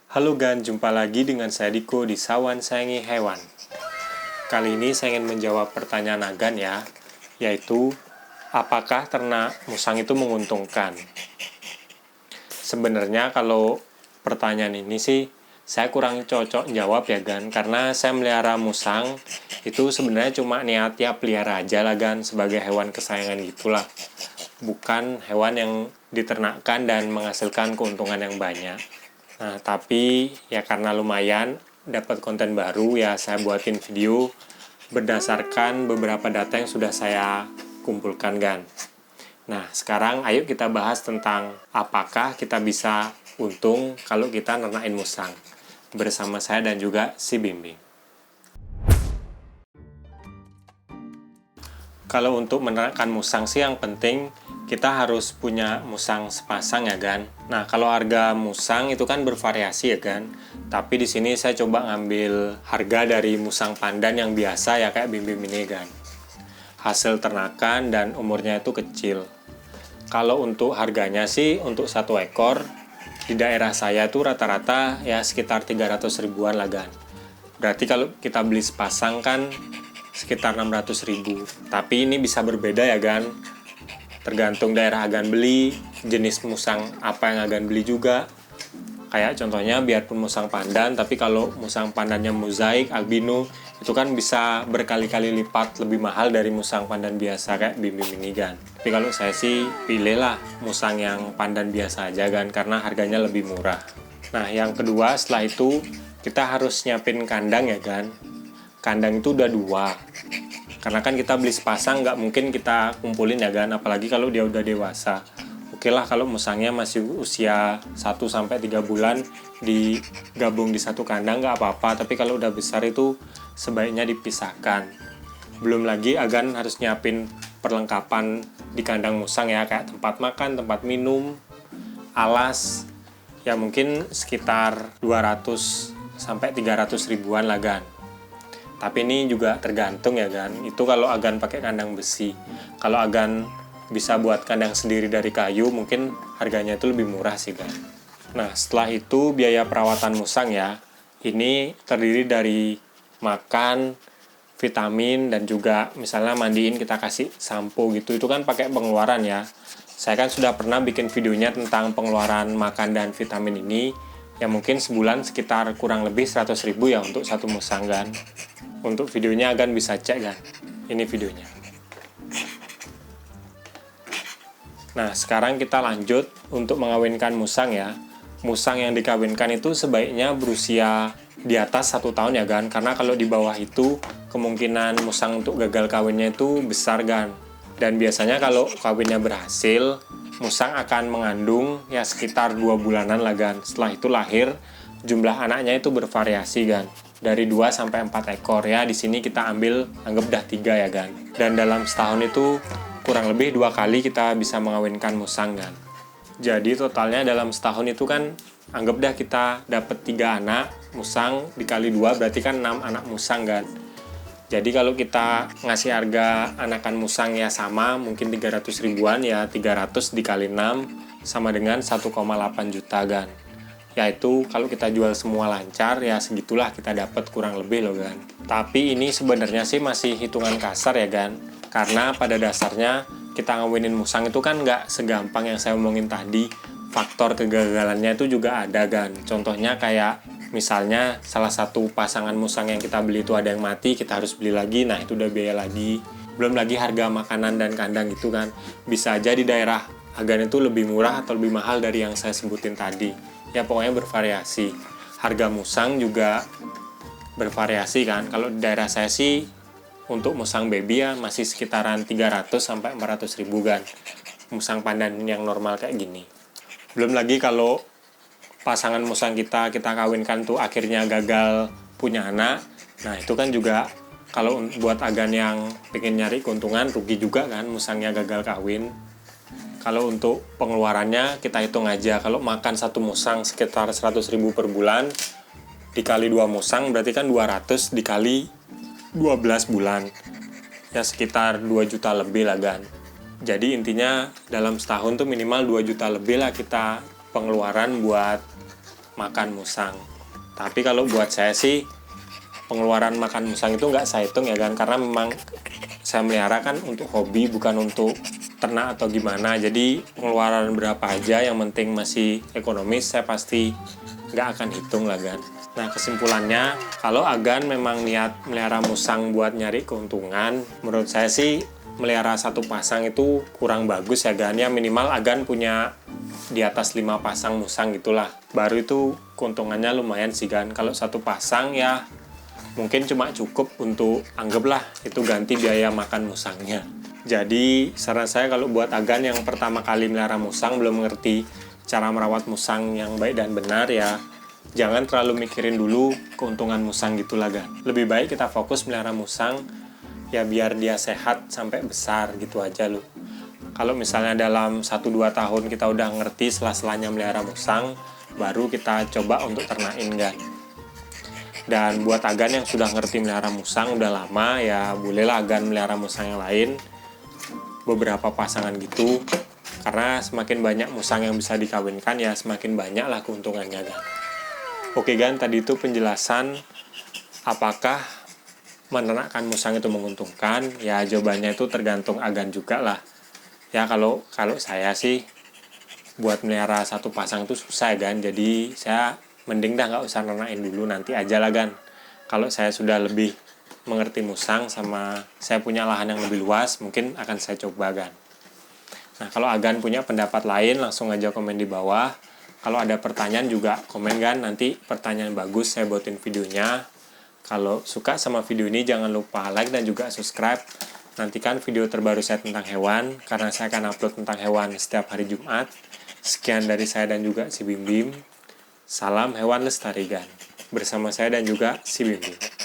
Halo Gan, jumpa lagi dengan saya Diko di Sawan Sayangi Hewan. Kali ini saya ingin menjawab pertanyaan Agan ya, yaitu apakah ternak musang itu menguntungkan? Sebenarnya kalau pertanyaan ini sih saya kurang cocok jawab ya Gan, karena saya melihara musang itu sebenarnya cuma niat ya pelihara aja lah Gan, sebagai hewan kesayangan gitulah. Bukan hewan yang diternakkan dan menghasilkan keuntungan yang banyak. Nah, tapi ya karena lumayan dapat konten baru ya saya buatin video berdasarkan beberapa data yang sudah saya kumpulkan Gan. Nah, sekarang ayo kita bahas tentang apakah kita bisa untung kalau kita nernakin musang. Bersama saya dan juga si Bimbing. Kalau untuk menernakkan musang sih yang penting kita harus punya musang sepasang ya Gan. Nah, kalau harga musang itu kan bervariasi ya Gan. Tapi di sini saya coba ngambil harga dari musang pandan yang biasa ya kayak Bim-Bim ini Gan. Hasil ternakan dan umurnya itu kecil. Kalau untuk harganya sih untuk satu ekor di daerah saya tuh rata-rata ya sekitar 300 ribuan lah Gan. Berarti kalau kita beli sepasang kan sekitar 600 ribu. Tapi ini bisa berbeda ya Gan. Tergantung daerah Agan beli, jenis musang apa yang Agan beli juga. Kayak contohnya biarpun musang pandan, tapi kalau musang pandannya mozaik, albino, itu kan bisa berkali-kali lipat lebih mahal dari musang pandan biasa kayak Bim-Bim ini Gan. Tapi kalau saya sih pilihlah musang yang pandan biasa aja Gan, karena harganya lebih murah. Nah, yang kedua setelah itu kita harus nyiapin kandang ya Gan. Kandang itu udah 2. Karena kan kita beli sepasang nggak mungkin kita kumpulin ya Gan, apalagi kalau dia udah dewasa. Oke lah kalau musangnya masih usia 1-3 bulan digabung di satu kandang nggak apa-apa, tapi kalau udah besar itu sebaiknya dipisahkan. Belum lagi Agan harus nyiapin perlengkapan di kandang musang ya, kayak tempat makan, tempat minum, alas, ya mungkin sekitar 200-300 ribuan lah Gan. Tapi ini juga tergantung ya Gan. Itu kalau Agan pakai kandang besi. Kalau Agan bisa buat kandang sendiri dari kayu, mungkin harganya itu lebih murah sih Gan. Nah, setelah itu biaya perawatan musang ya. Ini terdiri dari makan, vitamin, dan juga misalnya mandiin kita kasih sampo gitu. Itu kan pakai pengeluaran ya. Saya kan sudah pernah bikin videonya tentang pengeluaran makan dan vitamin ini. Ya mungkin sebulan sekitar kurang lebih 100 ribu ya untuk satu musang Gan. Untuk videonya Agan bisa cek Gan. Ini videonya. Nah, sekarang kita lanjut untuk mengawinkan musang ya. Musang yang dikawinkan itu sebaiknya berusia di atas 1 tahun ya Gan. Karena kalau di bawah itu kemungkinan musang untuk gagal kawinnya itu besar Gan. Dan biasanya kalau kawinnya berhasil, musang akan mengandung ya sekitar 2 bulanan lah Gan. Setelah itu lahir, jumlah anaknya itu bervariasi Gan. Dari 2-4 ekor ya. Di sini kita ambil anggap dah 3 ya Gan. Dan dalam setahun itu kurang lebih 2 kali kita bisa mengawinkan musang Gan. Jadi totalnya dalam setahun itu kan anggap dah kita dapat 3 anak musang dikali 2 berarti kan 6 anak musang Gan. Jadi kalau kita ngasih harga anakan musang ya sama, mungkin 300 ribuan ya 300 dikali 6 sama dengan 1,8 juta Gan. Yaitu kalau kita jual semua lancar ya segitulah kita dapat kurang lebih loh Gan. Tapi ini sebenarnya sih masih hitungan kasar ya Gan. Karena pada dasarnya kita ngawinin musang itu kan nggak segampang yang saya omongin tadi. Faktor kegagalannya itu juga ada Gan. Contohnya kayak misalnya salah satu pasangan musang yang kita beli itu ada yang mati, kita harus beli lagi, nah itu udah biaya lagi. Belum lagi harga makanan dan kandang gitu kan. Bisa aja di daerah Agan itu lebih murah atau lebih mahal dari yang saya sebutin tadi. Ya pokoknya bervariasi. Harga musang juga bervariasi kan. Kalau di daerah saya sih untuk musang baby ya masih sekitaran 300-400 ribu Gan. Musang pandan yang normal kayak gini. Belum lagi kalau pasangan musang kita kawinkan tuh akhirnya gagal punya anak. Nah itu kan juga kalau buat Agan yang pengen nyari keuntungan rugi juga kan musangnya gagal kawin. Kalau untuk pengeluarannya kita hitung aja. Kalau makan satu musang sekitar 100 ribu per bulan dikali 2 musang berarti kan 200 dikali 12 bulan. Ya sekitar 2 juta lebih lah Gan. Jadi intinya dalam setahun tuh minimal 2 juta lebih lah kita pengeluaran buat makan musang. Tapi kalau buat saya sih pengeluaran makan musang itu nggak saya hitung ya kan, karena memang saya melihara kan untuk hobi, bukan untuk ternak atau gimana. Jadi pengeluaran berapa aja yang penting masih ekonomis, saya pasti nggak akan hitung lah kan. Nah kesimpulannya, kalau Agan memang niat melihara musang buat nyari keuntungan, menurut saya sih melihara satu pasang itu kurang bagus ya Gan. Ya minimal Agan punya di atas 5 pasang musang gitulah, baru itu keuntungannya lumayan sih Gan. Kalau satu pasang ya mungkin cuma cukup untuk, anggaplah itu ganti biaya makan musangnya. Jadi saran saya kalau buat Agan yang pertama kali melihara musang, belum mengerti cara merawat musang yang baik dan benar, ya jangan terlalu mikirin dulu keuntungan musang gitulah Gan. Lebih baik kita fokus melihara musang ya biar dia sehat sampai besar gitu aja loh. Kalau misalnya dalam 1-2 tahun kita udah ngerti sela-selanya melihara musang, baru kita coba untuk ternakin Gan. Dan buat Agan yang sudah ngerti melihara musang udah lama, ya bolehlah Agan melihara musang yang lain, beberapa pasangan gitu. Karena semakin banyak musang yang bisa dikawinkan, ya semakin banyak lah keuntungannya Gan. Oke Gan, tadi itu penjelasan apakah menernakkan musang itu menguntungkan. Ya jawabannya itu tergantung Agan juga lah. Ya kalau saya sih buat melihara satu pasang itu susah Gan. Jadi saya mending dah nggak usah nernakin dulu, nanti aja lah Gan. Kalau saya sudah lebih mengerti musang sama saya punya lahan yang lebih luas, mungkin akan saya coba Gan. Nah kalau Agan punya pendapat lain, langsung aja komen di bawah. Kalau ada pertanyaan juga komen Gan, nanti pertanyaan bagus saya buatin videonya. Kalau suka sama video ini jangan lupa like dan juga subscribe. Nantikan video terbaru saya tentang hewan, karena saya akan upload tentang hewan setiap hari Jumat. Sekian dari saya dan juga si Bim Bim. Salam hewan lestari Gan. Bersama saya dan juga si Bim Bim.